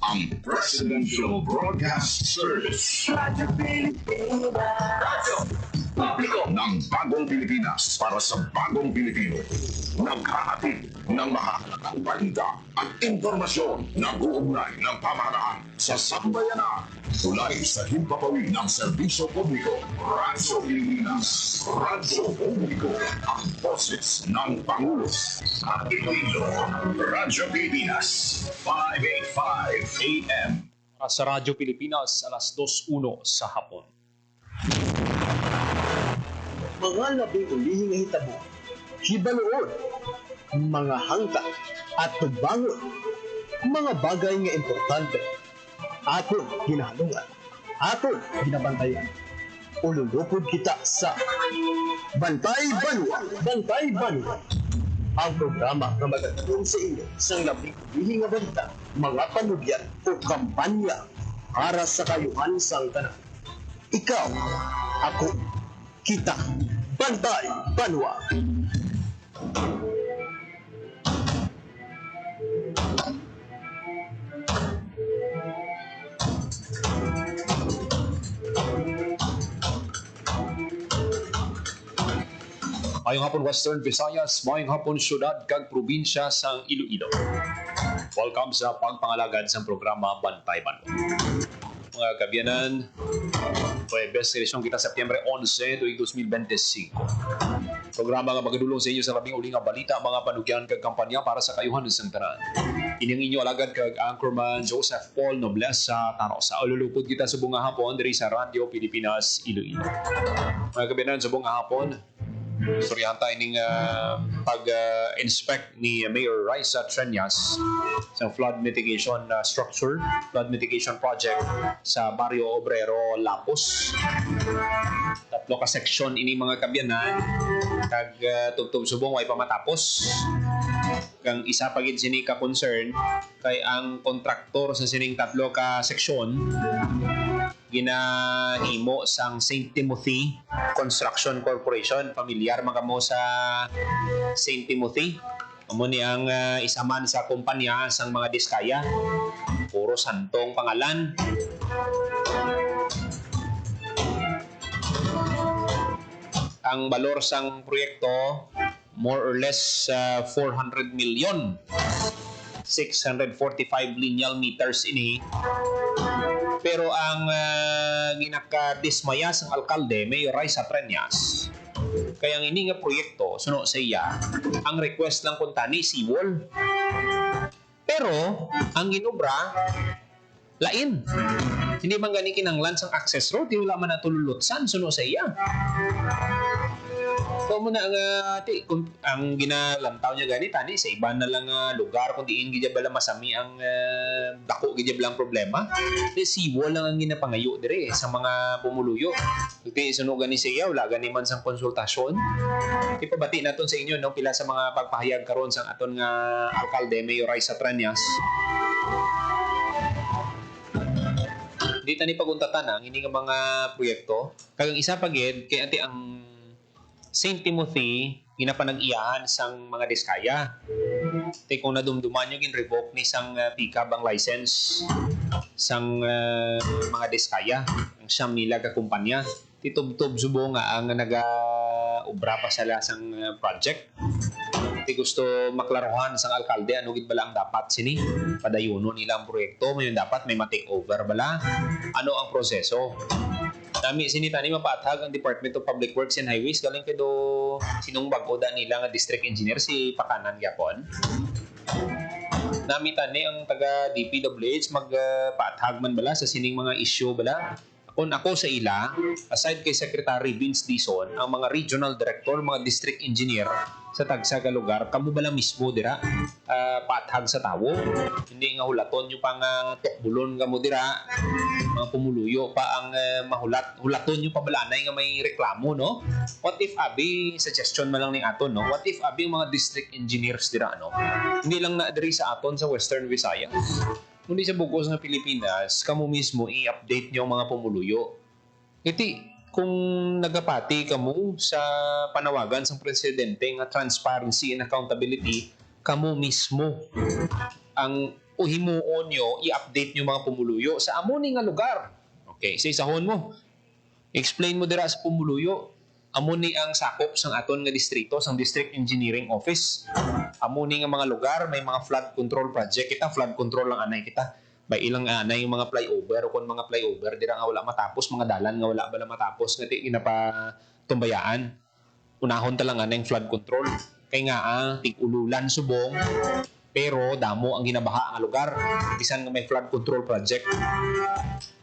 ang Presidential Broadcast Service. Radyo Pilipinas. Radyo Publiko ng Bagong Pilipinas para sa Bagong Pilipino. Naghahatid ng mahalagang balita at impormasyon na uugnay ng pamahalaan sa sambayanan. Tulay sa himpapawid ng serbisyo publiko. Radyo Pilipinas. Radyo Publiko. Ang boses ng Pangulo sa Iloilo. Radyo Pilipinas. 585 AM. Sa Radyo Pilipinas, alas 2:01 sa hapon. Mga labing ulihing nga hitabo, hibaluon, mga hangka at pagbangon, mga bagay nga importante, aton ginahalungan, aton ginabantayan. Ululupod kita sa Bantay Banwa, Bantay Banwa. Ang programa na magagawin sa inyo sa labing ulihing nga balita, mga panugyan o kampanya para sa kayuhan sang tanan. Ikaw, ako, kita, Bantay Banwa. Mayong hapon Western Visayas, mayong hapon syudad kag probinsya sang Iloilo. Welcome sa pagpangalagad sa programa Bantay Banwa. Mga kabyanan, Huwebes, edisyon kita September 11, tuig 2025. Programa nga magadulong sa inyo sa labing uli nga balita, mga panugyan kag kampanya para sa kayuhan ng tanan. Ining inyo alagad kag Anchorman Joseph Paul Noblesa Tarosa. Ululupod kita sa bunga hapon diri sa Radio Pilipinas Iloilo. Mga kabyanan, sa bunga hapon, suryanta ining pag-inspect ni Mayor Raisa Treñas sa flood mitigation structure, flood mitigation project sa Barrio Obrero, Lapos. Tatlo ka section ini mga kabyanan, kag tubtub subong way pa matapos. Kang isa pa gid sini ka concern kay ang kontraktor sa sining tatlo ka seksyon ginahimo sang St. Timothy Construction Corporation. Familiar mga mo sa St. Timothy. Amo ni ang isa man sa kumpanya sang mga diskaya. Puro santong pangalan. Ang balor sang proyekto more or less 400 million. 645 lineal meters ini. Pero ang ginakadismaya sang alkalde, Mayor Raisa Treñas, kaya ang ini nga proyekto, suno sa iya, ang request lang kung tani, seawall. Pero, ang ginubra, lain. Hindi man gani kinanglan sang access road, di wala man natululutsan, suno sa iya. So muna ang ginalantaw niya gani tani sa iba na lang lugar kung diin gidya bala masami ang dako gidya bala ang problema. Di seawall lang ang ginapangayo dire sa mga pumuluyo. Di suno gani siya wala gani man sang konsultasyon. Ipabati naton sa inyo no pila sa mga pagpahayag karon sang aton nga alkalde Mayor Raisa Treñas. Di tani paguntatan ang ini nga mga proyekto. Kag ang isa pa gid kay ati ang St. Timothy, ginapanag-iyahan sang mga diskaya. Te kung nadumduman nyo, gin-revoke ni sang PICAB ang license sang mga diskaya. Ang siyam nila ka kumpanya. Titub-tub subo nga ang naga-ubra pa sila sang project. Te gusto maklaruhan sang alkalde, ano gid bala ang dapat sini? Padayuno nila ang proyekto, mayon dapat may ma-take over bala. Ano ang proseso? Nami sinitani mapatag ang Department of Public Works and Highways galing kay do sinong bago-da nila nga district engineer si Pakanan gyapon. Nami tani ang taga DPWH magpatag man bala sa sining mga issue bala. Kung ako sa ila, aside kay Secretary Vince Dizon, ang mga regional director, mga district engineer sa tagsa ka lugar, kamo bala mismo dira paathag sa tawo. Hindi nga hulaton yung pang tukbulon kamo dira, mga pumuluyo pa ang hulaton yung pabalanay nga may reklamo, no? What if abi, suggestion man lang ning aton, no? What if abi mga district engineers dira, no? Hindi lang na diri sa aton sa Western Visayas. Kundi sa bugos ng Pilipinas, kamo mismo i-update niyo ang mga pumuluyo. Iti, kung nagapati kamo sa panawagan sa presidente nga transparency and accountability, kamo mismo ang o himuon nyo, i-update nyo mga pumuluyo sa amo ni nga lugar. Okay, isa-isahon mo. Explain mo dira sa pumuluyo. Amo ni ang sakop sang aton nga distrito, sang District Engineering Office. Amo ni nga mga lugar, may mga flood control project kita, flood control lang anay kita. May ilang anay yung mga flyover, o kung mga flyover, dira nga wala matapos, mga dalan nga wala bala matapos, nga di tumbayaan. Unahon talang anay yung flood control. Kaya nga, tig-ululan subong, pero damo ang ginabaha ang lugar. Bisan nga may flood control project.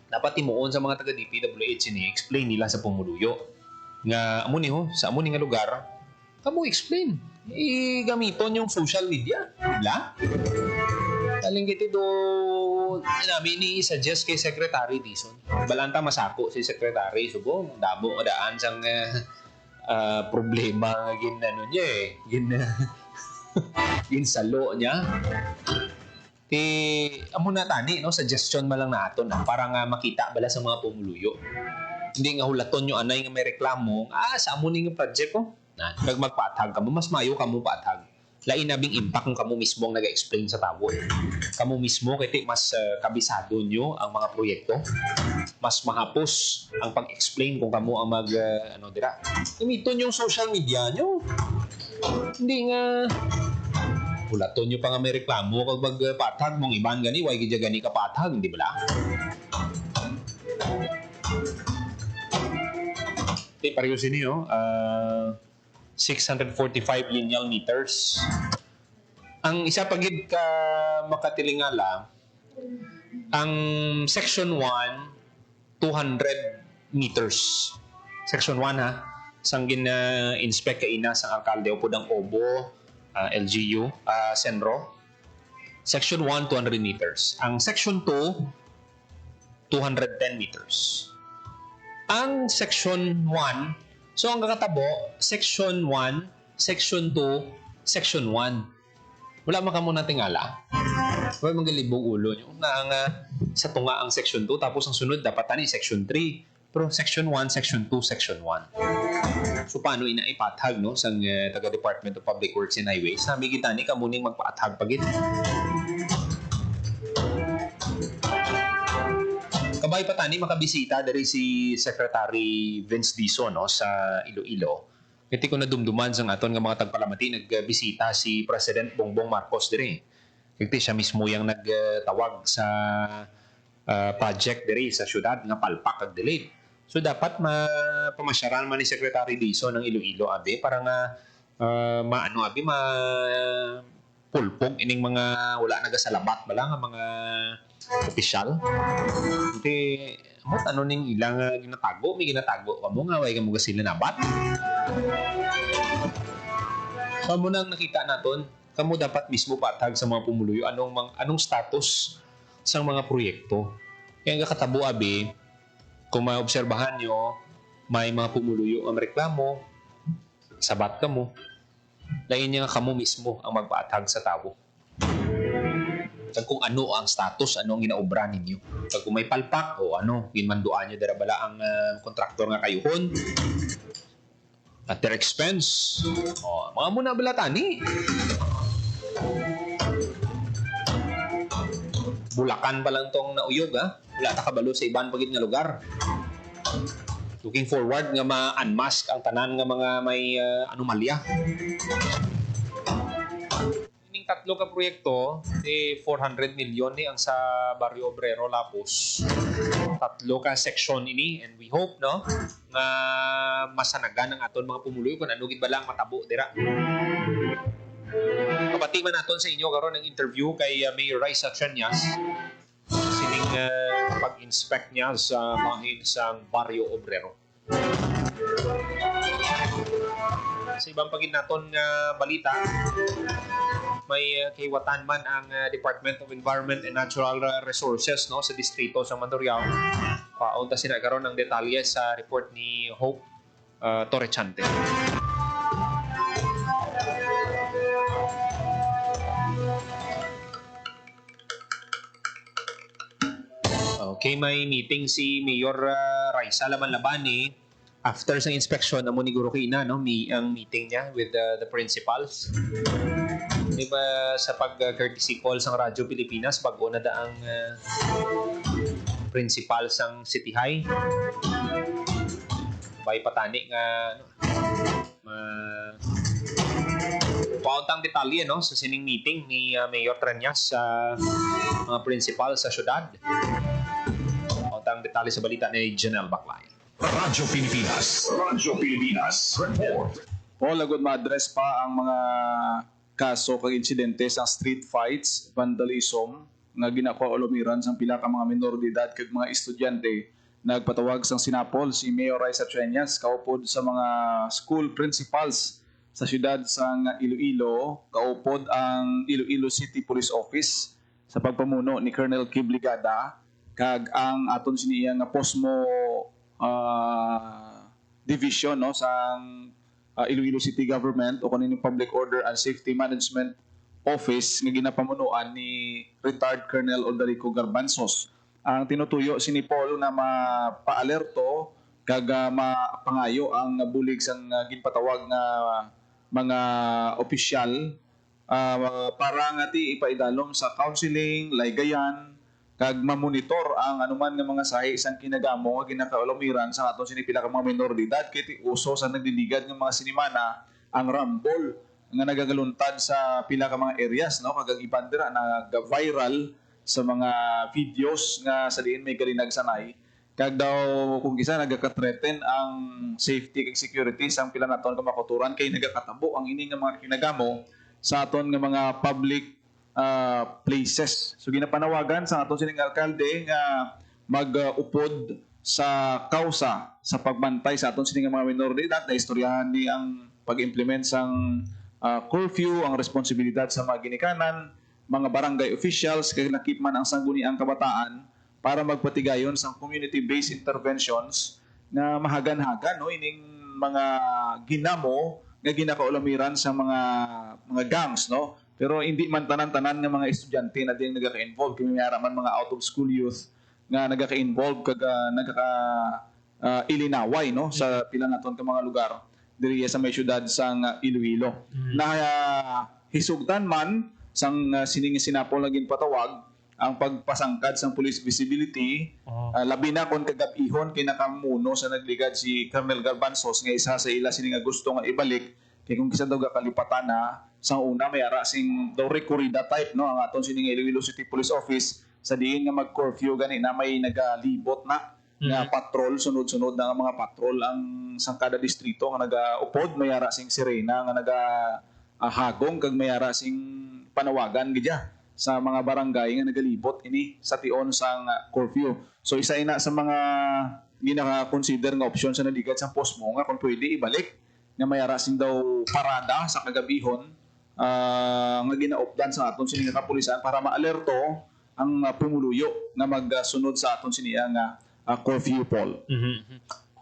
Dapat timuon sa mga taga-DPWH ni explain nila sa pumuluyo nga amo ni sa amo ni nga lugar kamo explain gamiton yung social media bla taling kiti do namin ni suggest kay Secretary Dison balanta masako si Secretary subong damo daan sang problema ginano niya ginsalo niya amo na tani no suggestion man lang naton para nga makita bala sa mga pumuluyo. Hindi nga hulaton nyo anay nga may reklamo, sa amo ni nga project ko. Pag magpatag ka mo, mas mayo ka mo patag. Lain nabing impact kung kamo mismo ang nag-explain sa tao. Kamo mismo, kaya mas kabisado nyo ang mga proyekto. Mas mahapos ang pag-explain kung kamo ang gamiton yung social media nyo. Hindi nga hulaton nyo pa nga may reklamo kapag patag mong iban gani, why gidya gani ka patag, hindi ba? Pareho siniyo, 645 lineal meters. Ang isa pagid ka makatilingala, ang section 1, 200 meters. Section 1 ha, sang gina-inspect ka ina sa alkalde o pudang Obo, LGU, Senro. Section 1, 200 meters. Ang section 2, 210 meters. Ang section 1, so ang kakatabo, section 1, section 2, section 1. Wala man na tingala. Wala magalibong ulo nyo. Sa tunga ang section 2, tapos ang sunod dapat tani section 3. Pero section 1, section 2, section 1. So paano inaipatag no sa taga Department of Public Works and Highways? Sabi kita ni kamuning magpaatag pagit. Kabay pa tani makabisita dari si Secretary Vince Dizon no sa Iloilo. Kiti ko nadumduman sang aton nga mga tagpalamati nagbisita si President Bongbong Marcos diri. Kiti siya mismo yang nagtawag sa project diri sa syudad nga palpak kag delay. So dapat mapamasyaran man ni Secretary Dizon ng Iloilo abi para nga pulpog ining mga wala nagasalabat bala nga mga opisyal. Hindi mo ano ning ilang ginatago, may ginatago kamo nga way kamo gasila nabat. Kamo nang nakita naton, kamo dapat mismo patag sa mga pumuluyo anong status sa mga proyekto. Kaya nga katabo abi, kung maobserbahan nyo, may mga pumuluyo ang reklamo, sabat ka mo, lain niya nga kamo mismo ang magpatag sa tao. Kung ano ang status, ano ang ginaobra ninyo. Kung may palpak, o ginmanduan nyo darabala ang kontraktor nga kayuhon, at their expense. Mga muna bala tani. Bulacan pa lang tong nauyog ha. Wala ta kabalo sa iban pagit nga lugar. Looking forward nga ma-unmask ang tanan nga mga may anomalya. Ining tatlo ka proyekto, 400 million ni ang sa Barrio Obrero Lapus. Tatlo ka section ini and we hope no nga masanagan ang aton mga pumuluyo kung ano gid ba lang matabo dira. Kapati man naton sa inyo karon ng interview kay Mayor Raisa Trias sining pag-inspect niya sa bahin sa Barrio Obrero. Sa ibang pagin naton nga balita, may kiwatan man ang Department of Environment and Natural Resources no sa distrito sa Mandurriao. Paunta sina karon ng detalye sa report ni Hope Torrechante. Okay, may meeting si Mayor Raisa Laban-Labani after sa inspection amo ni Guro Kina no ang meeting niya with the principals. Di ba sa pag-courtesy call sa Radyo Pilipinas, bago na daang principal sang City High. Bay patani nga pauntang detalye no sa sining meeting ni Mayor Treñas sa mga principal sa syudad. Pauntang detalye sa balita ni Janelle Baclay. Radyo Pilipinas. Radyo Pilipinas. Report. O lagod ma-address pa ang mga kaso kag insidente sa street fights, vandalism nga ginakuha ulumiran sang pila ka mga minor de edad kag mga estudyante. Nagpatawag sang sinapol si Mayor Raisa Treñas kaupod sa mga school principals sa siyudad sang Iloilo, kaupod ang Iloilo City Police Office sa pagpamuno ni Colonel Kib Ligada kag ang aton siniya nga Posmo division no sang Iloilo City Government o kaning Public Order and Safety Management Office nga ginapamunuan ni retired Colonel Odarico Garbanzos. Ang tinutuyo si ni Paul na mapa-alerto kag mapangayo ang bulig sang ginpatawag nga mga opisyal para nga ti ipaidalom sa counseling, laygayan kag mamonitor ang anuman nga mga sahi sang kinagamo nga ginakaulomiran sa aton sinipila ka mga minor de edad kay ti uso sa nagdiligad nga mga sinimana ang rambol nga nagagaluntad sa pila ka mga areas no kag iban dira nag-viral sa mga videos nga sa diin may kalinagsanay kag daw kung kisa nagaka-threaten ang safety kag security sang pila naton ka makuturan kay nagakatabo ang ini nga mga kinagamo sa aton nga mga public places. So ginapanawagan sa aton sining alkalde nga mag-upod sa kausa sa pagbantay sa aton sining mga minor de edad na istoryahan ni ang pag-implement sang curfew, ang responsibilidad sa mga ginikanan, mga barangay officials kay nakipman ang sangguniang kabataan para magpatigayon sa community-based interventions na mahagan-hagan no ining mga ginamo nga ginakaulamiran sa mga gangs no pero hindi man tanan-tanan nga mga estudyante na din nagaka-involve kami mayara man mga out of school youth nga nagaka-involve kag ilinaway no sa pila naton ka mga lugar diri sa may syudad sang Iloilo na hisugtan man sang sining sinapol na ginpatawag ang pagpasangkad sang police visibility labi na kon kagab-ihon kay nakamuno sa nagligad si Colonel Garbanzos nga isa sa ila sining gusto nga ibalik kay kung kisa daw kalipatan na sang una may ara sing daw recorrida type no ang aton sining Iloilo City Police Office sa diin nga mag-curfew gani na may nagalibot na nga patrol sunod-sunod na nga mga patrol ang sang kada distrito nga nagaupod may ara sing sirena nga hagong kag may ara sing panawagan gidya sa mga barangay nga nagalibot ini sa tion sang curfew. So isa ina sa mga ginaka-consider nga opsyon sa naligad sa Posmo nga kung pwede ibalik nga may ara sing daw parada sa kagabihon nga ginaopdan sa aton sining kapulisan para maalerto ang pumuluyo nga magsunod sa aton siniya nga curfew Paul.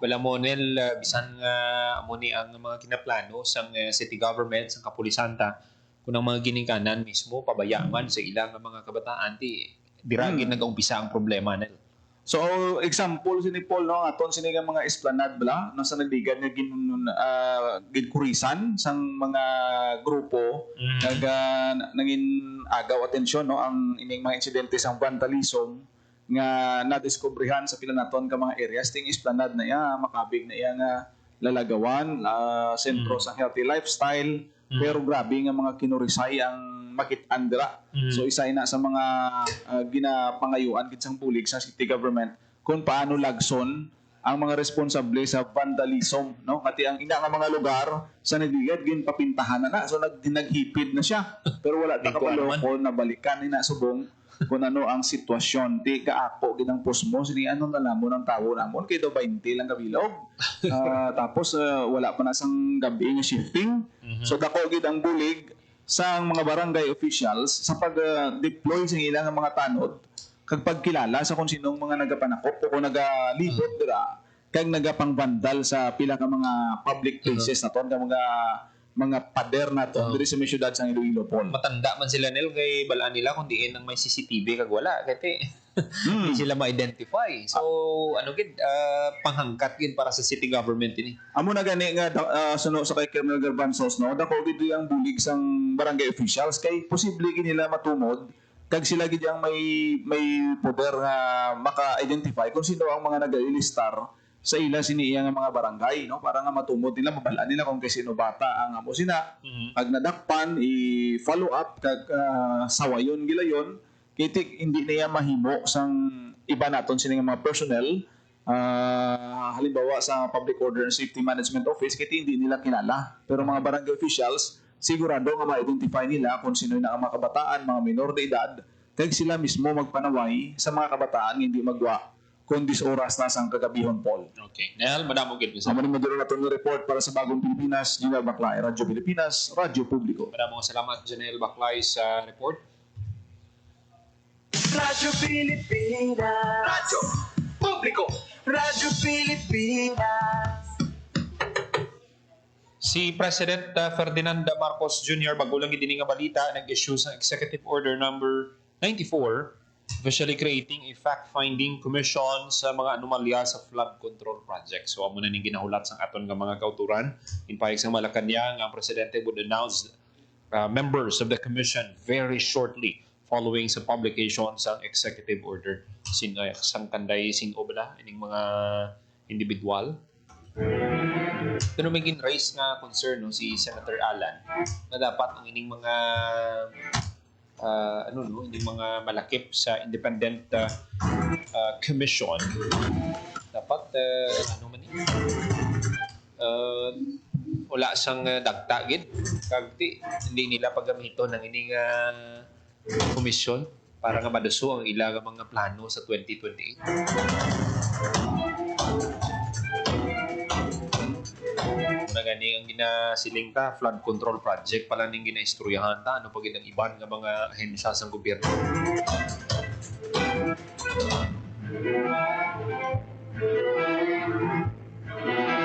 Wala mo nel bisan nga amo ni ang mga kinaplano sang city government sang kapulisanta kung ang mga ginikanan mismo pabayaan sa ilang mga kabataan ti diragin nag-umpisa ang problema nel. So example sini Paul no aton sini nga mga esplanade bla no sa nagligad nga ginkurisan sang mga grupo nagin agaw atensyon no ang ining mga insidente sang vandalism nga nadiskubrihan sa pila naton ka mga areas ting esplanade na iya makabig na iya nga lalagawan sentro sa healthy lifestyle pero grabe nga mga kinurisay ang makit-an dira. So isa ina sa mga ginapangayuan gid sang bulig sa city government kung paano lagson ang mga responsable sa vandalism no kati ang ina nga mga lugar sa nagligad ginpapintahan na so naghipid na siya pero wala ta kapaloko na balikan ina subong kung ano ang sitwasyon di kaako ginang Posmo sini anong nalamon ng tawo namon kay do 20 lang kabilog tapos wala pa na sang gabi nga shifting so dako gid ang bulig sang mga barangay officials sa pag-deploy sa ilang mga tanod kag pagkilala sa kung sinong mga nagapanakop o kung nagalibot dira kag nagapang vandal sa pila ka mga public places naton ka mga pader na to diri sa syudad sang Iloilo Paul. Matanda man sila nil kay balaan nila kung diin ang may CCTV kag wala kay Hindi sila ma-identify. So, panghangkat gid para sa city government ini. Amo na gani nga suno sa kay Colonel Garbanzos no, dako gid ang bulig sang barangay officials kay posible gid nila matumod kag sila gid ang may poder nga maka-identify kung sino ang mga nag-ilistar sa ila siniya nga mga barangay no, para nga matumod nila, mabalaan nila kung kay sino bata ang amo sina. Pag nadakpan i-follow up kag sawayon gilayon kay hindi niya mahimo sang iba naton sini nga mga personnel. Halimbawa sa Public Order and Safety Management Office kaya hindi nila kilala, pero mga barangay officials sigurado nga ma-identify nila kung sino na ang mga kabataan, mga minor de edad, kaya sila mismo magpanaway sa mga kabataan hindi magwa kung oras na sang kagabihon, Paul. Okay. Nahal, madamo gid Amo ni Maduro na itong report para sa Bagong Pilipinas, Janelle Baclay, Radyo Pilipinas, Radyo Publiko. Madamo salamat, Janelle Baclay, sa report. Radyo Pilipinas. Radyo Publiko. Radyo Pilipinas. Si President Ferdinand Marcos Jr. bago lang gid nga balita nag-issue sa Executive Order number 94 officially creating a fact-finding commission sa mga anomalya sa flood control project. So amo na ning ginahulat sang aton nga mga kauturan. In payag sang Malacañang, ang presidente would announce members of the commission very shortly following sa publication sa executive order. Sang kanday sino bala ining mga individual. Pero may gin-raise nga concern no, si Senator Alan na dapat ang ining mga hindi mga malakip sa independent commission dapat wala sang dagta gid kagti hindi nila paggamiton ng ining komisyon para nga maduso ang ilang mga plano sa 2028. Una gani ang ginasiling ta flood control project pala ning ginaistoryahan ta ano pag ang iban nga mga ahensya sa gobyerno.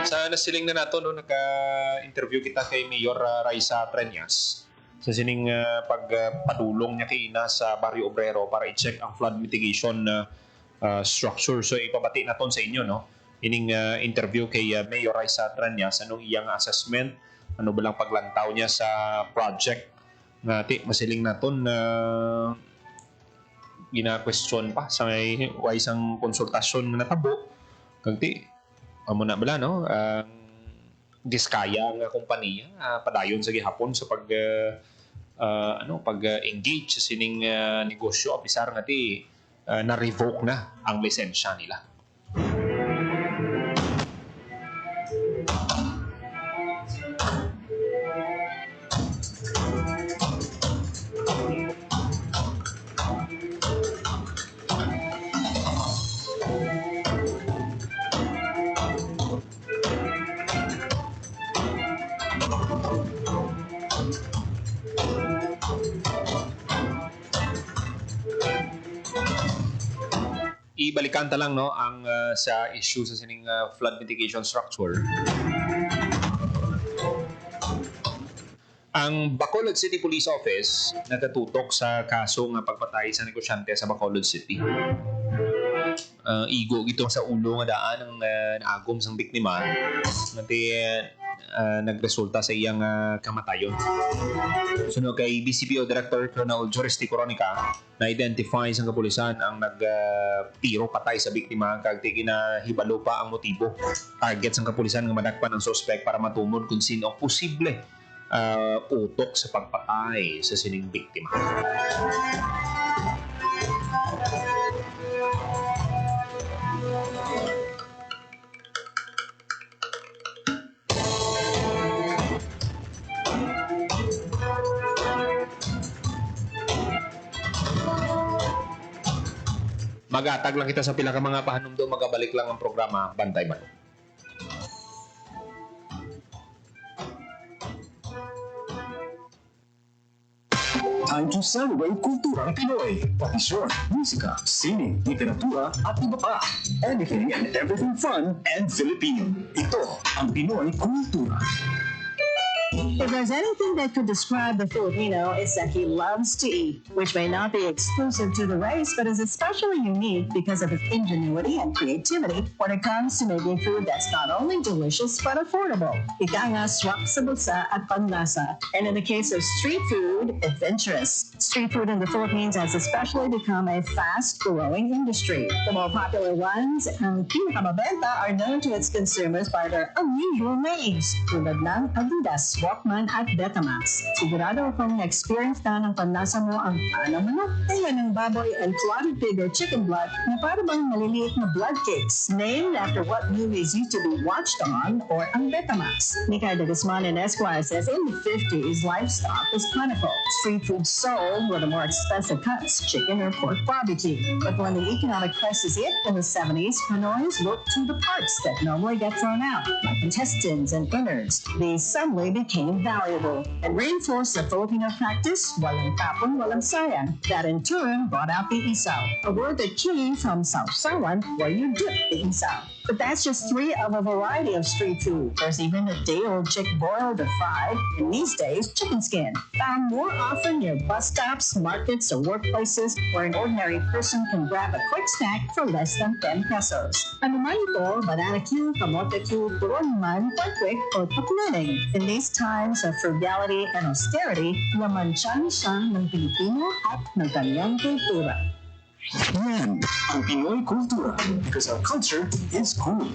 Sa nasiling na nato no naka-interview kita kay Mayor Raisa Treñas sa sining pagpadulong niya kay ina sa Barrio Obrero para i-check ang flood mitigation structure. So ipabati naton sa inyo no. Ining interview kay Mayor Raisa Treñas, anong iyang assessment, ano ba lang paglantaw niya sa project nga masiling naton na gina-question pa sa may isang konsultasyon nga natabo kagti amo na bala no ang diskaya nga kompanya padayon sa gihapon sa pag-engage sa sining negosyo apisar nga ti na-revoke na ang lisensya nila. Ibalikan ta lang no ang sa issue sa sining flood mitigation structure. Ang Bacolod City Police Office nagatutok sa kaso nga pagpatay sa negosyante sa Bacolod City. Igo gito sa ulo nga daan ang naagom sang biktima nati nagresulta sa iyang kamatayon. Sunod kay BCPO Director Colonel Joristy Coronica na-identify sa kapulisan ang nagtiro patay sa biktima kag ginahibalo pa ang motibo. Target sa kapulisan nga madakpan ang suspect para matumod kung sino ang posible utok sa pagpatay sa sining biktima. Magatag lang kita sa pila ka mga pahanumdum, magabalik lang ang programa Bantay Manok. Time to celebrate kulturang Pinoy. Tradisyon, musika, sining, literatura, at iba pa. Anything and everything fun and Filipino. Ito ang Pinoy Kultura. If there's anything that could describe the Filipino, it's that he loves to eat, which may not be exclusive to the race, but is especially unique because of its ingenuity and creativity when it comes to making food that's not only delicious but affordable. Ika nga, swak sa bulsa at panlasa. And in the case of street food, adventurous. Street food in the Philippines has especially become a fast-growing industry. The more popular ones, ang pinakamabenta, are known to its consumers by their unusual names, tulad ng Adidas, Walkman at Betamax. Sigurado akong na-experience na ng panlasa mo ang panang manok, kaya ng baboy and clotted pig or chicken blood na para bang maliliit na blood cakes, named after what movies used to be watched on, or ang Betamax. Mika de Guzman and Esquire says in the 50s, livestock was plentiful. Street food sold were the more expensive cuts, chicken or pork barbecue. But when the economic crisis hit in the 70s, Pinoys looked to the parts that normally get thrown out, like intestines and innards. These suddenly became valuable and reinforced the Filipino practice, walang tapon, walang sayang, that in turn brought out the isaw, a word that came from sausawan, where you dip the isaw. But that's just three of a variety of street food. There's even a day-old chick boiled or fried, and these days, chicken skin. Found more often near bus stops, markets, or workplaces where an ordinary person can grab a quick snack for less than 10 pesos. Ano man ito, banana cue, kamote cue, turon man, quick, or pakulining. In these times of frugality and austerity, laman-tiyan siya ng Pilipino at ng kanyang kultura. Yan ang Pinoy kultura because our culture is cool.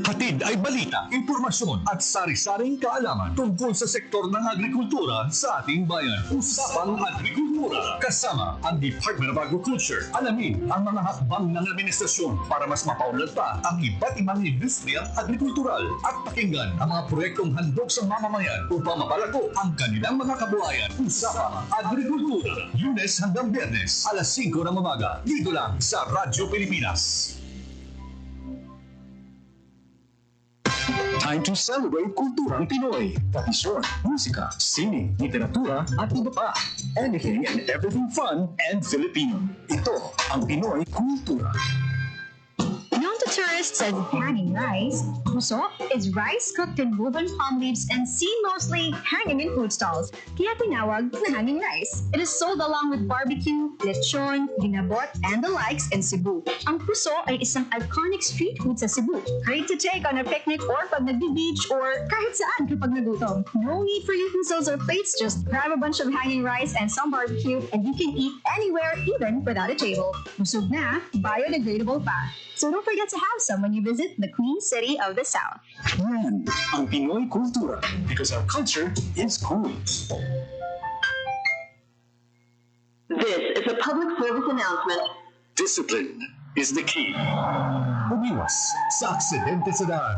Hatid ay balita, impormasyon at sari-saring kaalaman tungkol sa sektor ng agrikultura sa ating bayan. Usapang Agrikultura kasama ang Department of Agriculture. Alamin ang mga hakbang ng administrasyon para mas mapaunlad pa ang iba't ibang industriyang agrikultural at pakinggan ang mga proyektong handog sa mamamayan upang mapalago ang kanilang mga kabuhayan. Usapang Agrikultura, Lunes hanggang Biyernes, alas 5 ng umaga, dito lang sa Radyo Pilipinas. Time to celebrate kulturang Pinoy. Tradisyon, musika, sining, literatura, at iba pa. Anything and everything fun and Filipino. Ito ang Pinoy kultura. Known to tourists as hanging rice, puso is rice cooked in woven palm leaves and seen mostly hanging in food stalls, kaya tinawag na hanging rice. It is sold along with barbecue, lechon, ginabot, and the likes in Cebu. Ang puso ay isang iconic street food sa Cebu. Great to take on a picnic or pag nagbi-beach or kahit saan kapag nagutom. No need for utensils or plates, just grab a bunch of hanging rice and some barbecue and you can eat anywhere, even without a table. Busog na, biodegradable pa. So don't forget to have some when you visit the Queen City of the South. Yan ang Pinoy kultura because our culture is cool. This is a public service announcement. Discipline is the key. Umiwas sa aksidente sa daan.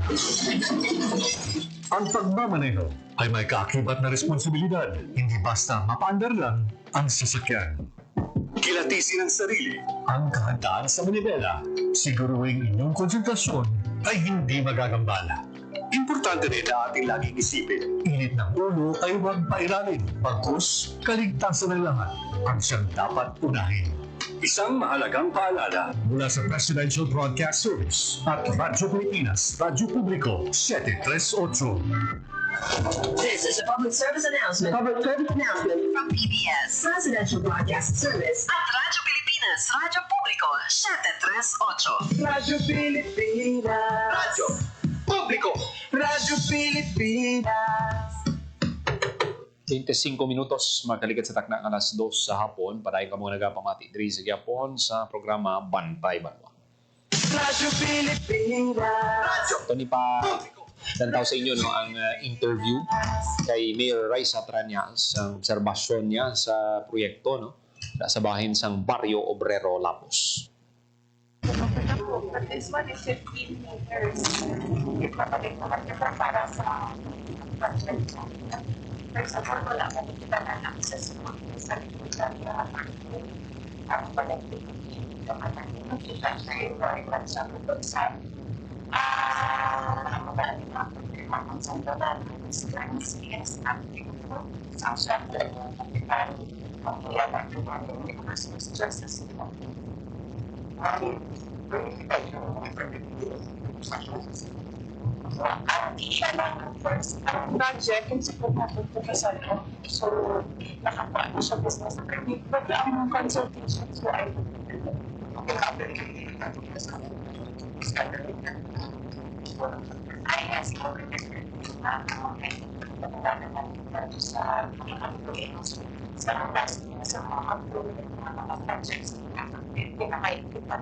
Ang pagmamaneho ay may kaakibat na responsibilidad. Hindi basta mapaandar lang ang sasakyan. Kilatisin ang sarili, ang kahandaan sa manibela. Siguruhin inyong konsentrasyon ay hindi magagambala. Importante rin na ating laging isipin. Init ng ulo ay huwag pairalin. Pagkus, kaligtasan ng lahat ang siyang dapat unahin. Isang mahalagang paalala mula sa Presidential Broadcast Service at Radyo Pilipinas, Radyo Publiko, 738. This is a public service announcement. Public service announcement from PBS, Presidential Broadcast Service at Radyo Pilipinas, Radyo Publiko, 738. Radyo Pilipinas. Radyo Publiko. Radyo Pilipinas. 25 minutos, magkalikat sa takna ng alas 2 sa hapon. Padayon ka mga nagapamati diri sa Gyapon sa programa Bantay Banwa. Radyo Pilipinas. Ito ni pa dantaw sa inyo no, ang interview kay Mayor Raisa Tranya sa obserbasyon niya sa proyekto no, sa bahin sang Barrio Obrero Lapos. But this one is 15 meters. Ipapalik naman kita para sa project. For example, wala mo kita na access mo sa likod ng ang connectivity ng anak mo. Kita sa iyo ay sa likod sa mga magaling na mga sandalan ng strengths against acting for sa siyempre ng kapitan ang iyanak ng mga Christmas justice mo. Siya lang ang first project yung sa pagkapunta sa loob. So, nakakuha na siya business permit. But ang consultation so ay yes, sa mga projects na pinakaipit na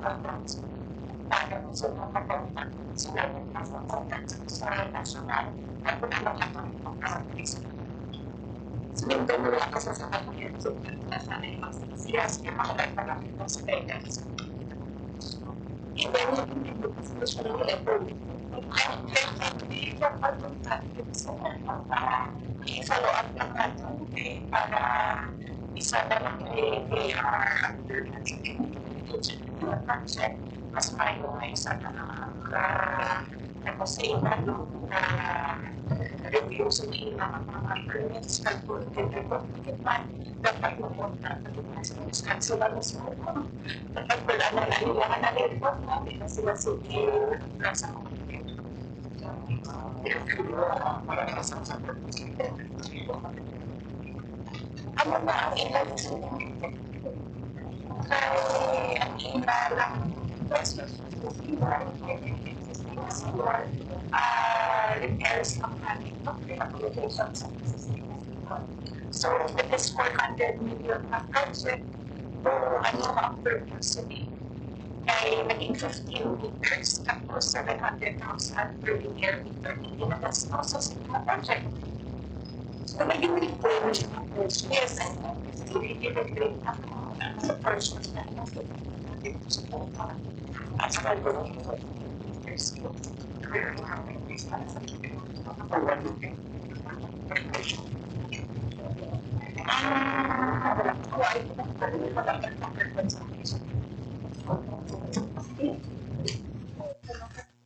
para sa mga pagkakas sa national at so, yung gano'n ako sa kanya. So, yes, yung mga nagpapakita sa guidance. And then, yung special level, i-follow-up lang natin para isa na lang they are under the project mas mayo na isa na kasi review sa mga permits calculated report dapat pumunta sa sila na sa dapat wala na nailangan na report natin na sila sige nasa ano na ang ilan ay ang ilan repairs ng ating applications sa system. So, with this 400 million na project, ano ang purpose niya? Ay naging 15 meters tapos 700,000 per linear meter hindi na gastos sa project. So, naging report siya ng first. Yes, I know. Hindi nag-rate ako sa first na at saka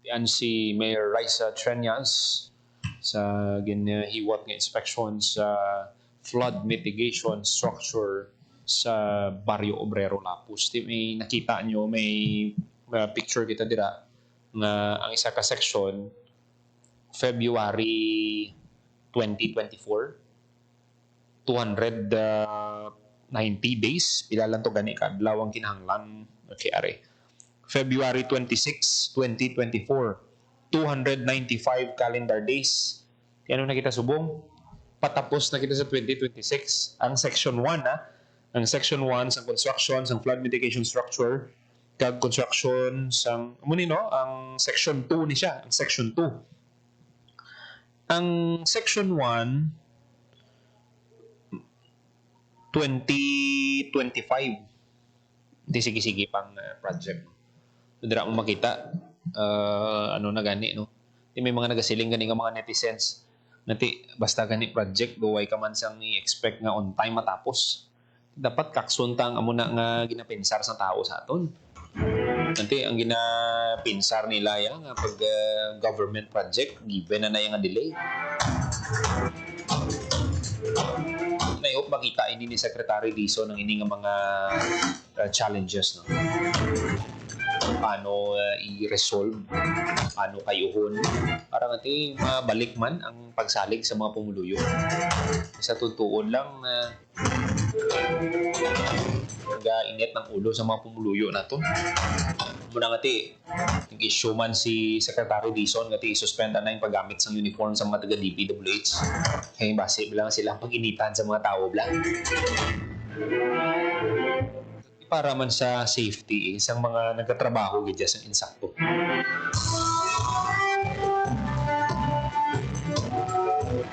Yan si Mayor Raisa Treñas sa ginahiwat ng inspection sa flood mitigation structure sa Barrio Obrero, Lapus. May nakita nyo, may picture kita dira nga ang isa ka section February 2024 290 days pila lang to gani kadlaw ang kinahanglan okay are February 26, 2024 295 calendar days. Ano na kita subong? Patapos na kita sa 2026 ang section 1 ang section 1 sa construction sa flood mitigation structure kag construction sang ang section 2 ni siya, ang section 2. Ang section 1 2025 di sige pang project. Dira mo makita ano na gani no. Di may mga nagasiling gani nga mga netizens nati basta gani project duway ka man sang i-expect nga on time matapos. Dapat kaksuntang amo na nga ginapensar sa tao sa aton. Nanti ang ginapinsar nila yan pag government project, given na yung delay. Naiop makita ini ni Secretary Dizon ng ini nga mga challenges. No? Paano i-resolve, paano kayuhon, para nanti mabalik man ang pagsalig sa mga pumuluyo. Sa tutuon lang init ng ulo sa mga pumuluyo na to. Muna nga ti, nag-issue man si Secretary Dizon nga ti suspend na yung paggamit ng uniform sa mga taga-DPWH. Kaya base lang silang pag-initan sa mga tao bla. Para man sa safety, isang mga nagkatrabaho gidya sa insakto.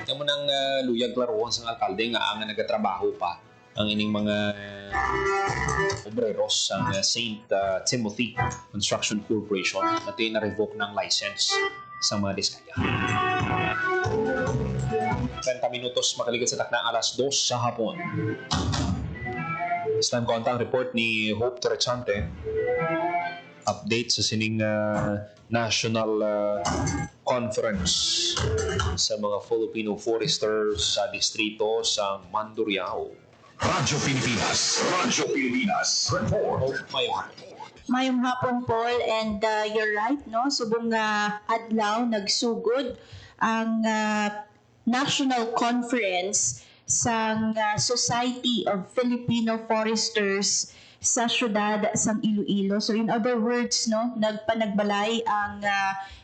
Kaya mo nang luyag laruan sa alkalde nga ang nagkatrabaho pa ang ining mga obreros ang St. Timothy Construction Corporation na na-revoke ng license sa mga diskaya. 30 minutos makaligot sa taknang alas 2 sa hapon. This time kontang report ni Hope Terechante. Update sa sining national conference sa mga Filipino foresters sa distrito sa Mandurriao. Radyo Pilipinas. Radyo Pilipinas. Report. Hope Mayon. Mayong hapon, Paul, and you're right, no? Subong adlaw nagsugod ang National Conference sa Society of Filipino Foresters sa syudad sang Iloilo. So in other words, no, nagpanagbalay ang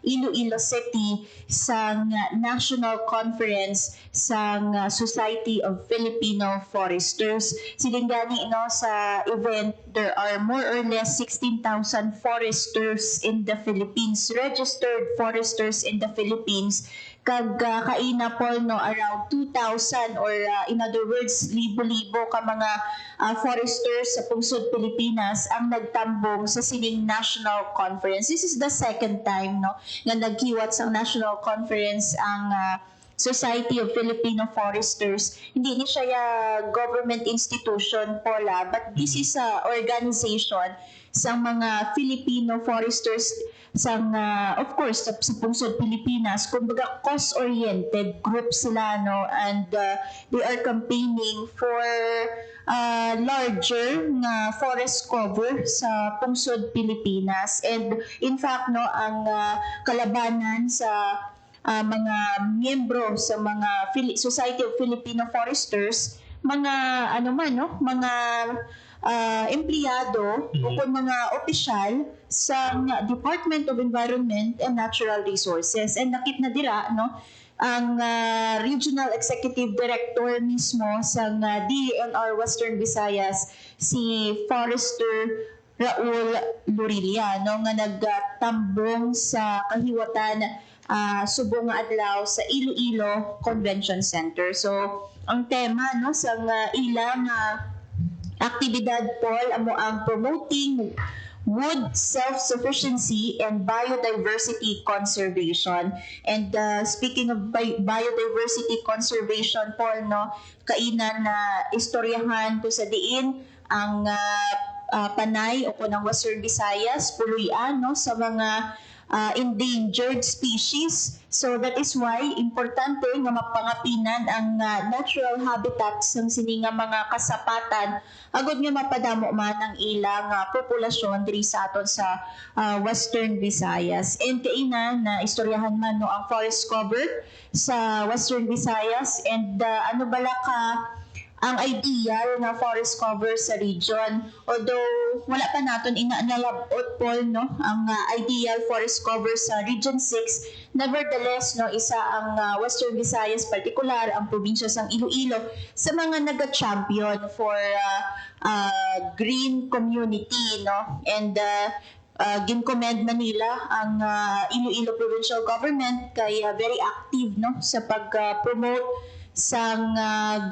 Iloilo City sa National Conference sa Society of Filipino Foresters. Silingani, no, sa event, there are more or less 16,000 foresters in the Philippines, registered foresters in the Philippines. Kag kaina, Paul, no, around 2,000 or in other words, libo-libo ka mga foresters sa pungsod Pilipinas ang nagtambong sa sining National Conference. This is the second time, no, nga nagkiwat sa National Conference ang Society of Filipino Foresters. Hindi ni siya government institution, Paula, but this is a organization sa mga Filipino foresters sa of course sa pungsod Pilipinas. Kumbaga cause-oriented group sila, no, and they are campaigning for larger na forest cover sa pungsod Pilipinas. And in fact, no, ang kalabanan sa mga miyembro sa mga Society of Filipino Foresters, mga mga empleyado o kung mga opisyal sa Department of Environment and Natural Resources. And nakit na dira, no, ang Regional Executive Director mismo sa DENR Western Visayas, si Forester Raul Lurilia, no, nga nagtambong sa kahiwatan subong nga adlaw sa Iloilo Convention Center. So ang tema, no, sa ilang aktibidad, Paul, amo ang promoting wood self-sufficiency and biodiversity conservation. And speaking of biodiversity conservation, Paul, no, kainan na istoryahan to sa diin ang panay o kunang Western Visayas, puluyan, no, sa mga endangered species. So that is why importante nga mapangapinan ang natural habitats ng sininga mga kasapatan agud nga mapadamo man ang ilang populasyon diri sa aton sa Western Visayas. And kaina na istoryahan man, no, ang forest cover sa Western Visayas, and ano bala ka ang ideal na forest cover sa region. Although wala pa naton inaalabot, Paul, no, ang ideal forest cover sa Region 6, nevertheless, no, isa ang Western Visayas, particular ang probinsya sang Iloilo, sa mga naga-champion for green community, no, and gincommend na nila ang Iloilo Provincial Government kay very active, no, sa pag-promote sang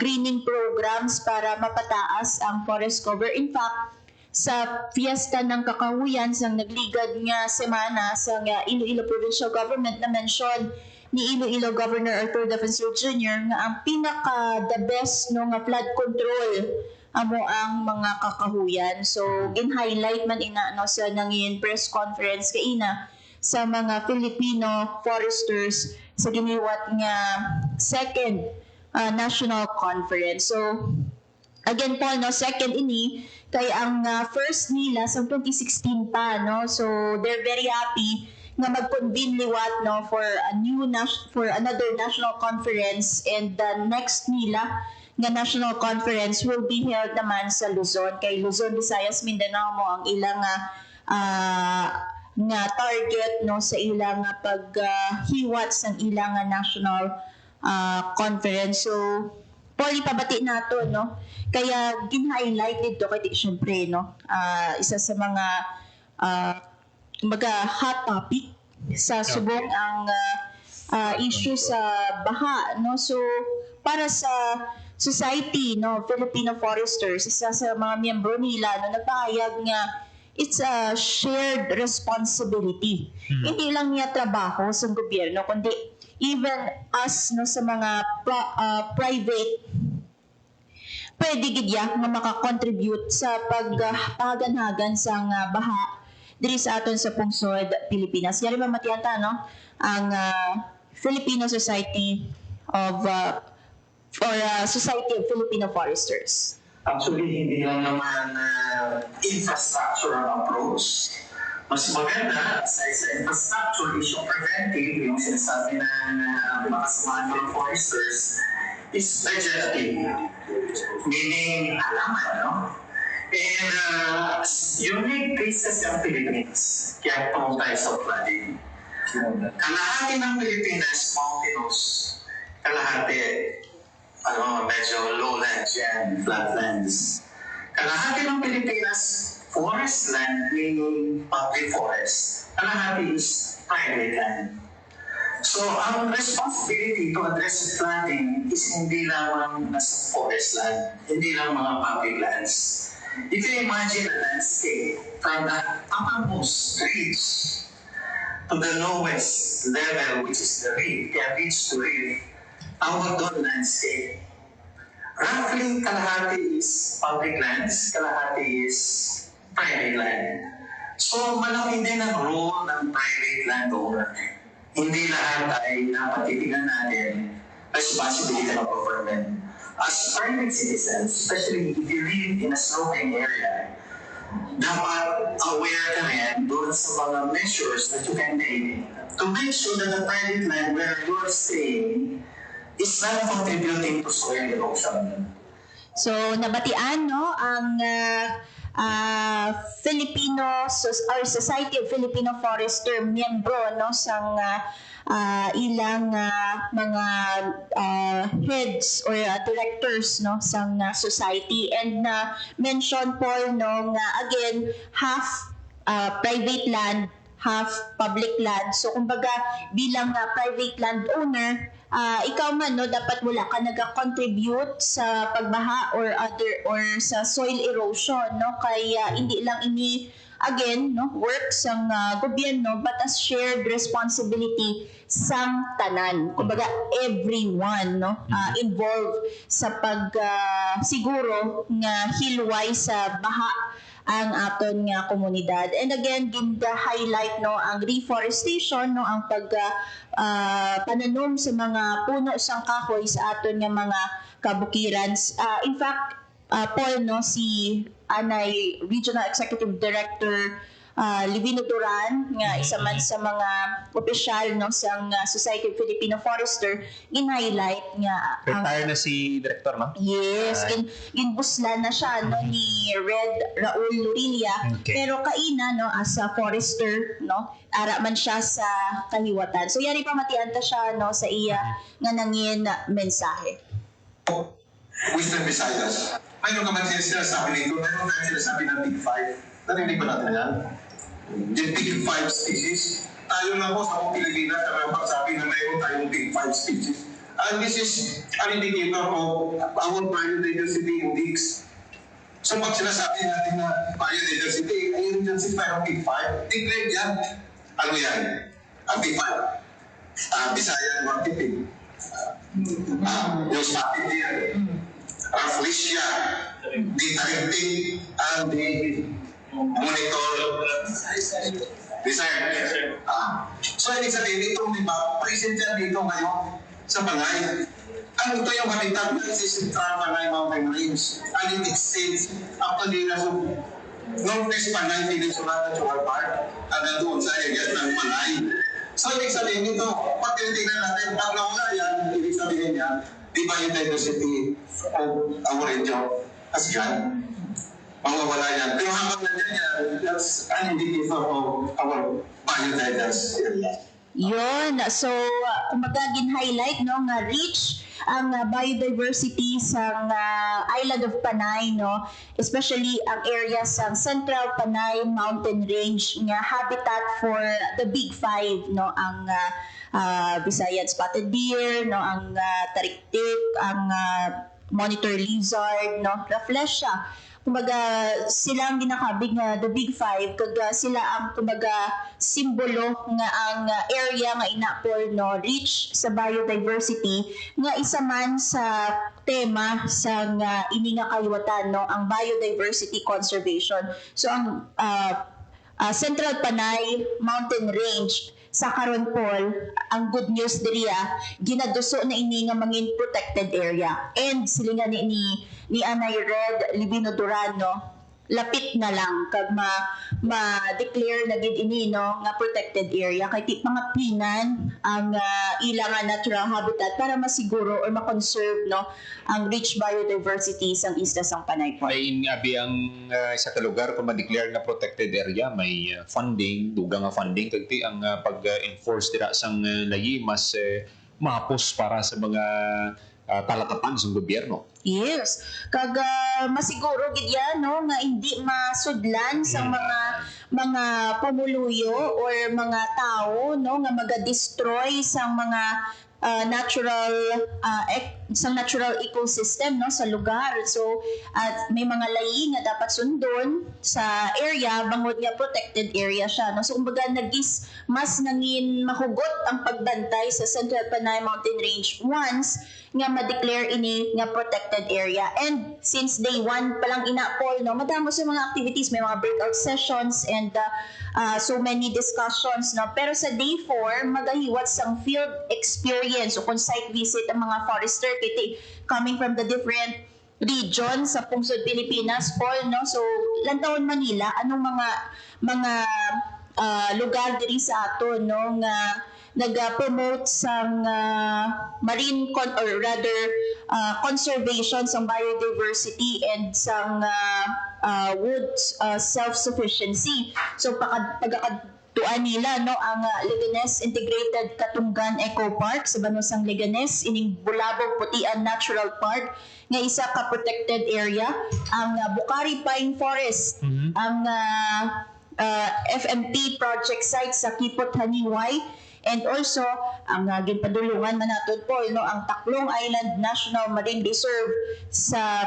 greening programs para mapataas ang forest cover. In fact, sa fiesta ng kakahuyan sang nagligad nga semana sa Iloilo Provincial Government, na mention ni Iloilo Governor Arthur Defensor Jr. nga ang pinaka the best, no, nga flood control amo ang mga kakahuyan. So gin-highlight man ina, no, sa nangin press conference kaina sa mga Filipino foresters sa giniwat nga second national conference. So again, Paul, no, second ini kay ang first nila sa 2016 pa, no. So they're very happy nga mag-convene liwat, no, for another national conference, and the next nila nga national conference will be held naman sa Luzon. Kay Luzon, Visayas, Mindanao mo ang ilang nga target, no, sa ilang paghiwat sang ilang national conference. So Paul, ipabati nato, no, kaya gin-highlight dito kay syempre, no, isa sa mga hot topic sa subong ang issue sa baha, no. So para sa society, no, Filipino Foresters, isa sa mga miyembro nila, no, nagpahayag nga it's a shared responsibility. Hindi lang niya trabaho sa gobyerno, kundi even us, no, sa mga private, pwede gidya nga makakontribute sa paghaganhagan sa baha diri sa aton sa pungsod Pilipinas. Yari mamatiyanta, no, ang Filipino Society of Society of Filipino Foresters. Actually, hindi lang naman infrastructural approach. Mas maganda sa infrastructure is yung preventive, yung sinasabi na makasamahan ng foresters, is vegetative, meaning halaman, no? And unique cases ng Philippines, kaya prone tayo sa flooding. Kalahati ng Pilipinas, mountainous, kalahati, medyo lowlands yan, flatlands. Kalahati ng Pilipinas, forest land, meaning public forest. Kalahati is private land. So, ang responsibility to address flooding is hindi lamang nasa forest land, hindi lang mga public lands. If you imagine a landscape from the uppermost ridge to the lowest level, which is the reef, kaya ridge to reef, tawag doon landscape. Roughly, kalahati is public lands, kalahati is private land. So, malaki din ang role ng private landowner. Hindi lahat ay napatitigan natin responsibility ng government. As private citizens, especially if you live in a sloping area, dapat aware ka rin doon sa mga measures that you can take to make sure that the private land where you are staying is not contributing to soil erosion. So, nabatian, no, ang or Society of Filipino Forester miyembro, no, sang ilang mga heads or directors, no, sang society, and mention Paul, no, nga again half private land, half public land. So kumbaga bilang private land owner, ikaw man, no, dapat wala ka nag-contribute sa pagbaha or sa soil erosion, no, kaya hindi lang ini again, no, work sang gobyerno, but as shared responsibility sang tanan. Kumbaga everyone, no, involved sa siguro nga hilway sa baha ang aton nga komunidad. And again, highlight, no, ang reforestation, no, ang pananom sa mga puno sang kahoy sa aton nga mga kabukiran. In fact, Paul, no, si Anay Regional Executive Director Livino Duran, nga isa man sa mga opisyal, no, sa Society of Filipino Forester, in-highlight nga Retire na si Director, no? Yes, ginbusla na siya, no, ni Red Raul Lurilla. Okay. Pero kaina, no, as a forester, no, ara man siya sa kahiwatan. So yari pamatian ta siya, no, sa iya nga nangin mensahe. Wisdom Visayas. Mayroon naman sinasabi nito, mayroon naman sinasabi ng Big Five. Narinig ba natin yan? Yung Big Five species. Tayo lang po sa mga Pilipinas na magsabi na mayroon tayong Big Five species. And this is an indicator of our biodiversity index. So pag sinasabi natin na biodiversity, ayun dyan si Big Five, declared yan. Ano yan? Ang Big Five. Bisayan, Martipig. Yung Spotted Deer. Rafflesia, the targeting and the monitor design. So, ibig sabihin, itong lima, present yan dito ngayon sa Panay. Ano ito yung habitat na Central Panay Mountain Range? And it extends up to the Northwest Panay Peninsula Natural Park at doon sa areas ng Panay. So, ibig sabihin ito, pag tinitingnan natin, pag nawala yan, ibig sabihin yan, the biodiversity of our region as yan. Mawawala yan. Pero habang nandiyan yan, that's an indicator of our biodiversity. Yun. So, kumbaga gin-highlight, no, nga rich ang biodiversity sa island of Panay, no, especially ang area sa Central Panay Mountain Range nga habitat for the Big Five, no, ang Visayan Spotted Deer, no, ang tariktik, ang monitor lizard, no, Rafflesia. Kumbaga sila ang ginakabig nga the Big Five, kaga sila ang kumbaga simbolo nga ang area nga inapol, no, rich sa biodiversity, nga isa man sa tema sa ini nga kaliwatan, no, ang biodiversity conservation. So ang Central Panay Mountain Range sa karon, Paul, ang good news diriya, ginaduso na ini nga mangin protected area. And sila nga ni Anay Red Livino Duran, no, lapit na lang kag ma-declare na gid ini no nga protected area kay ti mga pinan ang ila nga natural habitat para masiguro or ma-conserve no ang rich biodiversity sang isla sang Panaypon. May inabi ang isa ka lugar kung ma-declare na protected area, may funding, dugang nga funding, kagti ang pag-enforce dira sang layi mas mapos para sa mga talatapan sa gobyerno. Yes. Kag masiguro gid yan no nga hindi masudlan sa mga pumuluyo or mga tao no nga maga-destroy sa mga natural ecosystem no sa lugar. So may mga layi nga dapat sundon sa area bangod nga protected area siya no. So kumbaga mas nangin mahugot ang pagbantay sa Central Panay Mountain Range once nga ma-declare ini nga protected area. And since day 1 pa lang Paul, no, madamo sa mga activities, may mga breakout sessions and so many discussions. No? Pero sa day 4, magahiwat sang field experience o kung site visit ang mga forester coming from the different regions sa Pungsod Pilipinas, Paul. No? So, Lantaon, Manila, anong mga lugar diri sa ato no nga nag-promote sang marine conservation sang biodiversity and sang wood self-sufficiency. So pagkakatuan nila no ang Leganes Integrated Katunggan Eco Park sa Banosang Leganes ining Bulabog Putian Natural Park nga isa ka protected area, ang Bucari Pine Forest, ang FMP project site sa Kipot Haniway. And also, ang ginpadulungan man naton po, no, ang Taklong Island National Marine Reserve sa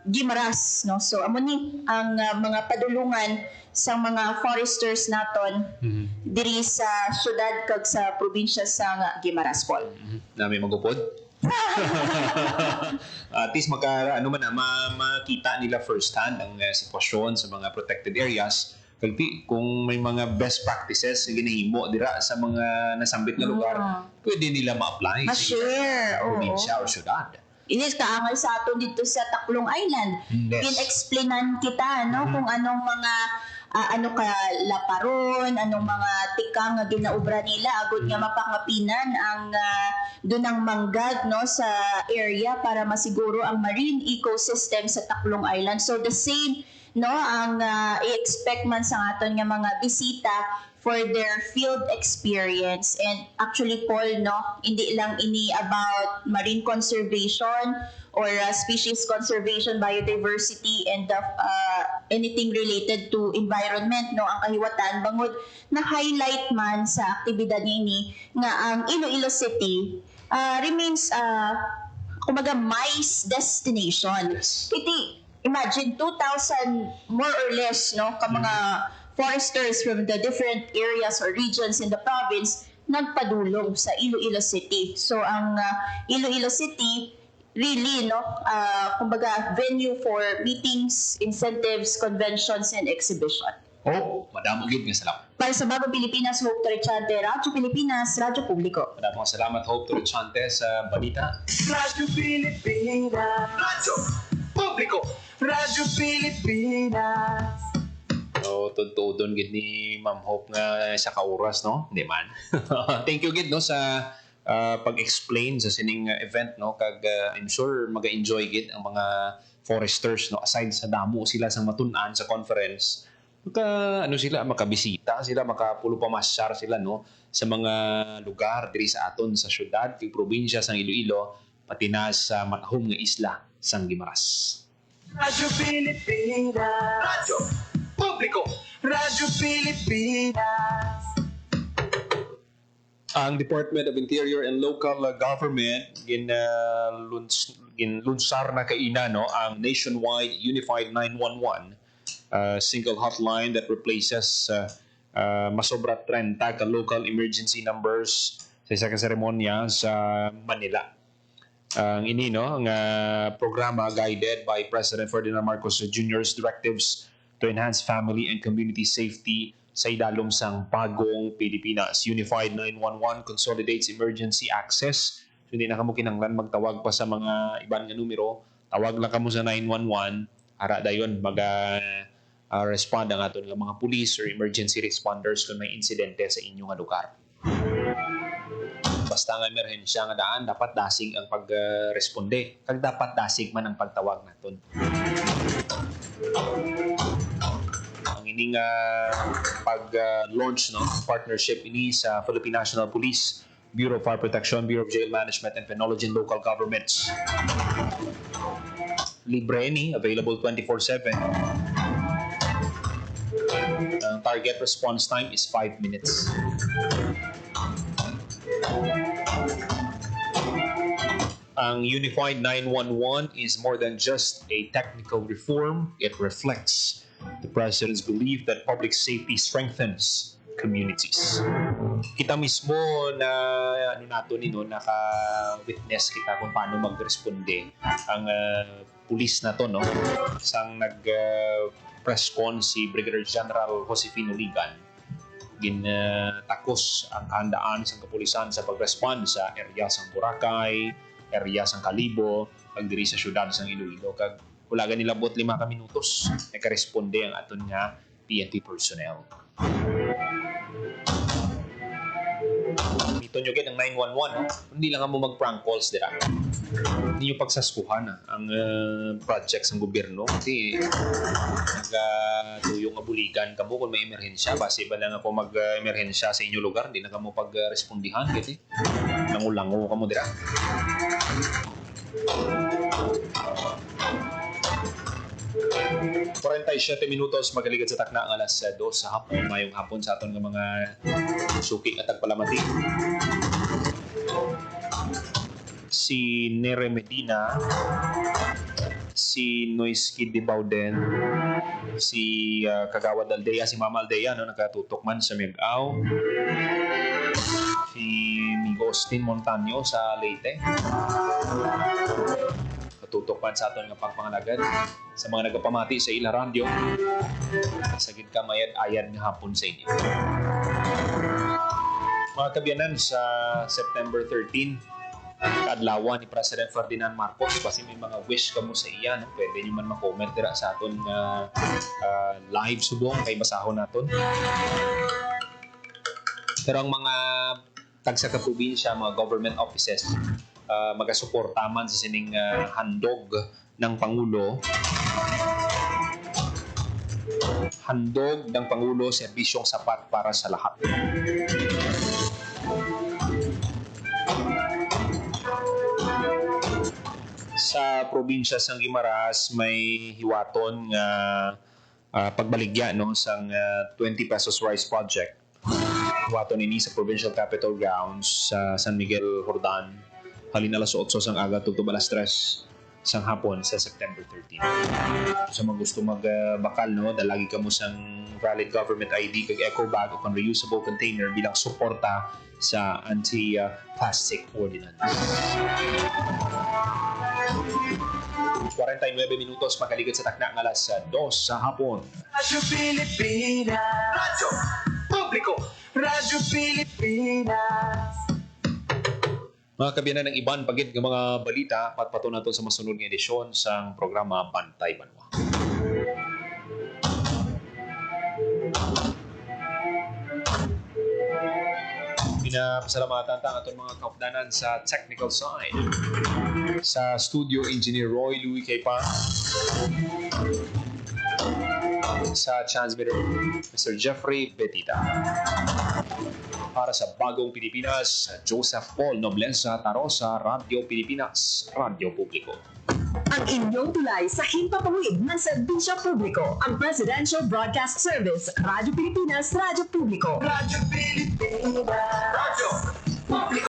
Guimaras. No? So, amo ni ang mga padulungan sa mga foresters naton diri sa syudad kag sa probinsya sa Guimaras, Paul. Nami magupod? At least makita nila first hand ang sitwasyon sa mga protected areas. Kagti kung may mga best practices na ginahimo dira sa mga nasambit na lugar, pwede nila ma-apply ma-share, sa probinsya o syudad. Inis kaangal sa aton dito sa Taklong Island. Yes. Gin-explainan kita no kung anong mga laparon, anong mga tikang nga ginaubra nila agud nga mapangapinan ang dunang manggad no sa area para masiguro ang marine ecosystem sa Taklong Island. So the same no ang i-expect man sa aton nga mga bisita for their field experience. And actually, Paul, no, hindi lang ini about marine conservation or species conservation, biodiversity, and anything related to environment, no, ang kahiwatan bangod na highlight man sa aktibidad niini nga ang Iloilo City remains kumbaga MICE destination. Imagine 2,000 more or less no ka mga foresters from the different areas or regions in the province nagpadulong sa Iloilo City. So ang Iloilo City really no kumbaga venue for meetings, incentives, conventions and exhibition. Oh, madamo gid nga salamat. Para sa Bagong Pilipinas, Hope Torrechante, Radyo Pilipinas, Radyo Publiko. Madamo salamat, Hope Torrechante, sa balita. Radyo Pilipinas. Radyo Publiko. Radyo Pilipinas. So, doon gid ni Ma'am Hope nga sa kauras, no? Hindi man. Thank you gid no sa pag-explain sa sining event, no? Kag I'm sure maga-enjoy gid ang mga foresters, no? Aside sa damo sila sa matun-an sa conference, makabisita sila, makapulo pamasyar sila, no? Sa mga lugar diri sa aton sa syudad, kay probinsya sang Iloilo, pati na sa matahom nga isla sang Guimaras. Radyo Pilipinas. Radyo Publiko. Radyo Pilipinas. Ang Department of Interior and Local Government ginlunsar na kaina no ang nationwide unified 911 single hotline that replaces masobra 30 ka local emergency numbers sa isa ka seremonya sa Manila. Ang ini no ang programa guided by President Ferdinand Marcos Jr.'s directives to enhance family and community safety sa idalom sang Bagong Pilipinas. Unified 911 consolidates emergency access. So hindi na kamo kinahanglan magtawag pa sa mga ibang nga numero. Tawag lang kamo sa 911 Ara dayon respond ang aton nga mga police or emergency responders kung may insidente sa inyong nga lugar. Basta nga emerhensya nga daan, dapat dasig ang pagresponde. Kag dapat dasig man ang pagtawag naton. Ang ining pag-launch partnership ini sa Philippine National Police, Bureau of Fire Protection, Bureau of Jail Management, and Penology and Local Governments. Libre ni, available 24/7. Ang target response time is 5 minutes. Ang Unified 911 is more than just a technical reform. It reflects the President's belief that public safety strengthens communities. Kita mismo na naka-witness kita kung paano magresponde ang pulis na to, no? Sang press con si Brigadier General Josefino Ligan, gintakos ang kahandaan sa kapulisan sa pag-respond sa area sang Boracay, area sang Kalibo, ang diri sa syudad sang Iloilo. Kag wala ganila bot 5 ka minutos nagka-responde ang aton nga PNP personnel. Dito nyo get ang 911, hindi lang mo mag-prank calls dira. Hindi nyo pagsaskuhan ang projects ng gobyerno. Kasi nagtuyong abuligan ka mo kung may emerhensya. Base ba lang ako mag-emerhensya sa inyo lugar, hindi na ka mo pag-respondihan. Kasi nangulango ka mo dira. Siya minutos magaligad sa takna ang alas 2 sa hapon, mayong hapon sa aton ng mga suki at tagpalamati. Si Nere Medina, si Noisky de Bauden, si Kagawad Aldea, si Mama Aldea, nakatutok man sa Miagao, si Migo Austin Montaño sa Leyte, tutok man sa aton nga pangpangalagan sa mga nagapamati sa ila radio sa gid ka mayad-ayad nga hapon sa inyo. Mga kabyanan, sa September 13 kaadlawan ni President Ferdinand Marcos, kasi may mga wish ka mo sa iya, no? Pwede nyo man ma-comment dira sa aton live subong kay basahon naton. Pero ang mga tagsa ka probinsya, mga government offices, magasuporta man sa sining handog ng Pangulo. Handog ng Pangulo, serbisyong sapat para sa lahat. Sa probinsya sang Guimaras, may hiwaton nga pagbaligya sang 20 pesos rice project. Hiwaton ini sa Provincial Capital Grounds sa San Miguel, Jordan. Halin alas 8 sang aga tugtog alas 3 sang hapon sa September 13. Sa mga gusto magbakal, dalagi ka mo sang valid government ID kag eco bag o reusable container bilang suporta sa anti-plastic ordinance. 49 minutos makaligid sa takna ng alas 2 sa hapon. Radyo Pilipinas. Radyo Publiko. Radyo Pilipinas. Mga kabyanan ng iban pagit ng mga balita, patpato nato sa masunod ng edisyon sa programa Bantay Banwa. Pinapasalamatan ang atong mga kaupdanan sa technical side. Sa studio engineer Roy Louis Kepa. Sa transmitter Mr. Jeffrey Betita. Para sa Bagong Pilipinas, Joseph Paul Nobleza Tarosa, Radio Pilipinas, Radio Publiko. Ang inyong tulay sa himpapawid ng serbisyo publiko, ang Presidential Broadcast Service, Radio Pilipinas, Radio Publiko. Radyo Pilipinas. Radyo Publiko.